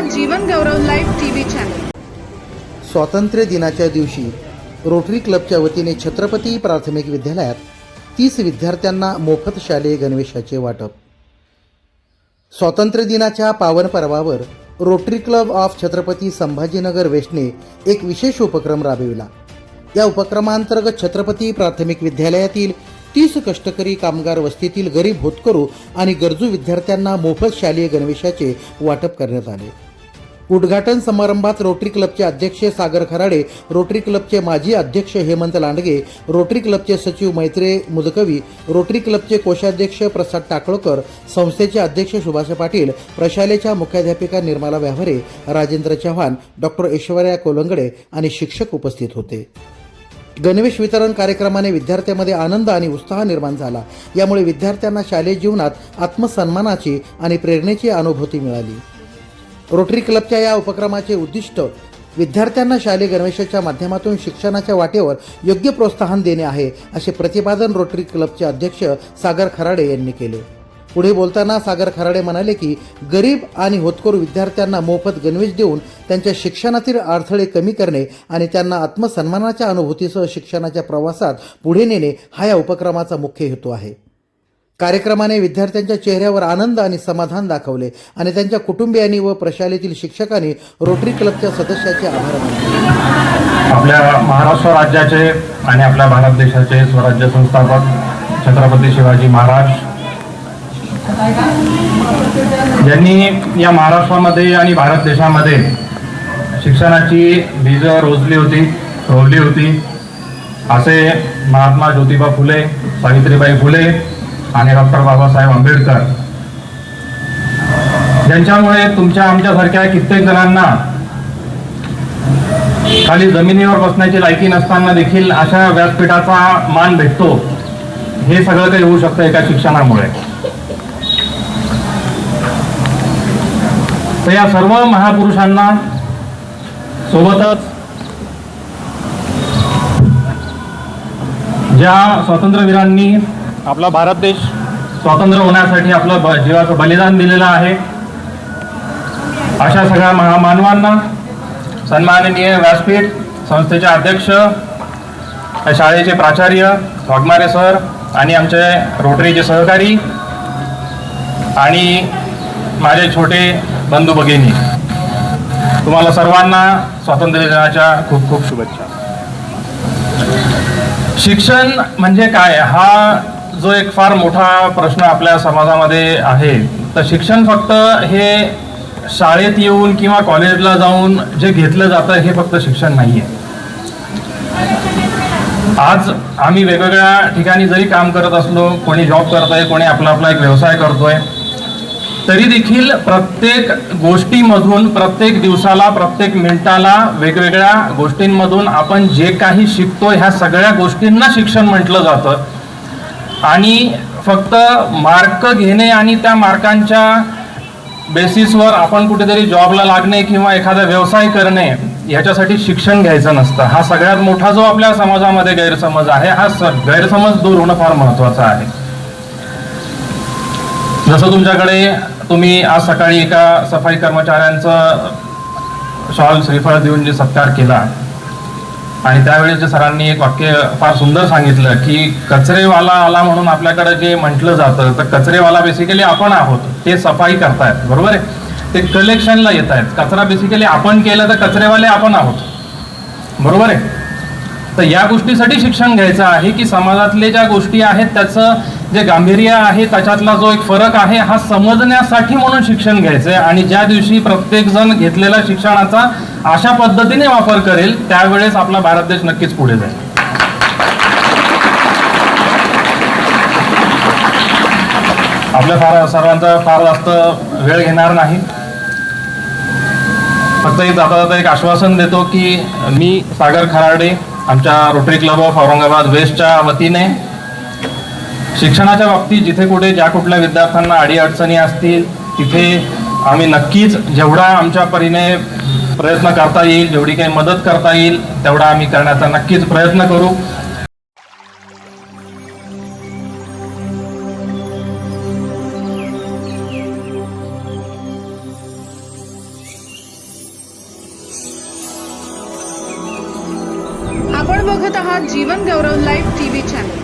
जीवन गौरव live TV channel. स्वातंत्र्य दिनाच्या दिवशी रोटरी क्लबच्या वतीने छत्रपती प्राथमिक विद्यालयात 30 विद्यार्थ्यांना मोफत शालेय गणवेशाचे वाटप। स्वातंत्र्य दिनाच्या पावन पर्वावर rotary club of Chhatrapati Sambhajinagar वेस्टने एक विशेष उपक्रम राबविला। या उपक्रमांतर्गत छत्रपती प्राथमिक विद्यालयातील 30 कष्टकरी कामगार वस्तीतील गरीब होतकरू आणि गरजू विद्यार्थ्यांना मोफत शालेय गणवेशाचे वाटप करण्यात आले। उद्घाटन समारंभात रोटरी क्लबचे अध्यक्ष सागर खराडे, रोटरी क्लबचे माजी अध्यक्ष हेमंत लांडगे, रोटरी क्लबचे सचिव मैत्रेय मुदकवी, रोटरी क्लबचे कोषाध्यक्ष प्रसाद टाकळकर, संस्थेचे अध्यक्ष सुभाष पाटील, प्रशालेच्या मुख्याध्यापिका निर्मला व्यावरे, राजेंद्र चव्हाण, डॉक्टर ऐश्वर्या कोलंगडे आणि शिक्षक उपस्थित होते। गणवेश वितरण कार्यक्रमाने विद्यार्थ्यांमध्ये आनंद आणि उत्साह निर्माण झाला। यामुळे विद्यार्थ्यांना शालेय जीवनात आत्मसन्मानाची आणि प्रेरणेची अनुभूती मिळाली। रोटरी क्लबच्या या उपक्रमाचे उद्दिष्ट विद्यार्थ्यांना शालेय गणवेशाच्या माध्यमातून शिक्षणाच्या वाटेवर योग्य प्रोत्साहन देणे आहे, असे प्रतिपादन रोटरी क्लबचे अध्यक्ष सागर खराडे यांनी केले। पुढे बोलताना सागर खराडे म्हणाले की गरीब आणि होतकरू विद्यार्थ्यांना मोफत गणवेश देऊन त्यांच्या शिक्षणातील अडथळे कमी करणे आणि त्यांना आत्मसन्मानाच्या अनुभूतीसह शिक्षणाच्या प्रवासात पुढे नेणे हा या उपक्रमाचा मुख्य हेतू आहे। कार्यक्रमाने विद्यार्थ्यांच्या चेहऱ्यावर आनंद आणि समाधान दाखवले आणि त्यांच्या कुटुंबियांनी व प्रशालेतील शिक्षकांनी रोटरी क्लबच्या सदस्याचे आभार मानले। आपल्या महाराष्ट्र राज्याचे आणि आपल्या भारत देशाचे स्वराज्य संस्थापक छत्रपती शिवाजी महाराज यांनी या महाराष्ट्रामध्ये आणि भारत देशामध्ये शिक्षणाची बीज रोवली होती असे महात्मा ज्योतिबा फुले, सावित्रीबाई फुले आणि डॉक्टर बाबासाहेब आंबेडकर यांच्यामुळे तुमच्या आमच्यासारख्या कित्येक जणांना खाली जमिनीवर बसण्याची लायकी नसताना देखील अशा व्यासपीठाचा मान भेटतो। हे सगळं काही होऊ शकतं एका शिक्षणामुळे। तर या सर्व महापुरुषांना सोबतच ज्या स्वातंत्र्यवीरांनी आपला भारत देश स्वतंत्र होण्यासाठी आपलं जीवाचं बलिदान दिलेलं आहे, अशा सगळ्या महामानवांना सन्माननीय व्यासपीठ संस्थेचे अध्यक्ष, शाळेचे प्राचार्य वाघमारे सर आणि आमचे रोटरीचे सहकारी आणि माझे छोटे बंधू भगिनी, तुम्हाला सर्वांना स्वातंत्र्य दिनाच्या खूप खूप शुभेच्छा। शिक्षण म्हणजे काय हा जो एक फार मोठा प्रश्न आपल्या समाजामध्ये आहे। तर शिक्षण फक्त हे शाळेत येऊन किंवा कॉलेजला जाऊन जे घेतलं जातं हे फक्त शिक्षण नाहीये। आज आम्ही वेगवेगळ्या ठिकाणी जरी काम करत असलो, कोणी जॉब करतोय, कोणी आपला आपला एक व्यवसाय करतोय, तरी देखील प्रत्येक गोष्टीमधून, प्रत्येक दिवसाला, प्रत्येक मिनिटाला वेगवेगळ्या गोष्टींमधून आपण जे काही शिकतो ह्या सगळ्या गोष्टींना शिक्षण म्हटलं जातं। आणि फक्त मार्क घेणे आणि त्या मार्कांच्या बेसिसवर आपण कुठेतरी जॉबला लागणे किंवा एखादा व्यवसाय करणे याच्यासाठी शिक्षण घ्यायचं नसतं। हा सगळ्यात मोठा जो आपल्या समाजामध्ये गैरसमज आहे, हा गैरसमज दूर होणं फार महत्त्वाचं आहे। जसं तुमच्याकडे तुम्ही आज सकाळी एका सफाई कर्मचाऱ्यांचं शॉल श्रीफळ देऊन जे सत्कार केला आणि त्यावेळेस जे सरांनी एक वाक्य फार सुंदर सांगितलं की कचरेवाला आला म्हणून आपल्याकडे जे म्हटलं जातं, तर कचरेवाला बेसिकली आपण आहोत, ते सफाई करतायत, बरोबर आहे, ते कलेक्शनला येत आहेत। कचरा बेसिकली आपण केलं तर कचरेवाले आपण आहोत, बरोबर आहे। तर या गोष्टीसाठी शिक्षण घ्यायचं आहे की समाजातले ज्या गोष्टी आहेत त्याचं जे गांभीर्य आहे, त्याच्यातला जो एक फरक आहे हा समजण्यासाठी म्हणून शिक्षण घ्यायचंय। आणि ज्या दिवशी प्रत्येक जण घेतलेल्या शिक्षणाचा अशा पद्धतीने वापर करेल त्यावेळेस आपला भारत देश नक्कीच पुढे जाईल। आपल्या सर्वांचा फार जास्त वेळ घेणार नाही, फक्त जाता जाता एक आश्वासन देतो की मी सागर खराडे आमच्या रोटरी क्लब ऑफ औरंगाबाद वेस्टच्या वतीने शिक्षणाच्या बाबतीत जिथे कुठे ज्या कुठल्या विद्यार्थ्यांना अडीअडचणी असतील तिथे आम्ही नक्कीच जेवढा आमच्या परीने प्रयत्न करता येईल, जेवढी काही मदत करता येईल तेवढा आम्ही करण्याचा नक्कीच प्रयत्न करू। आहात जीवन गौरव लाईव्ह टीव्ही चॅनल.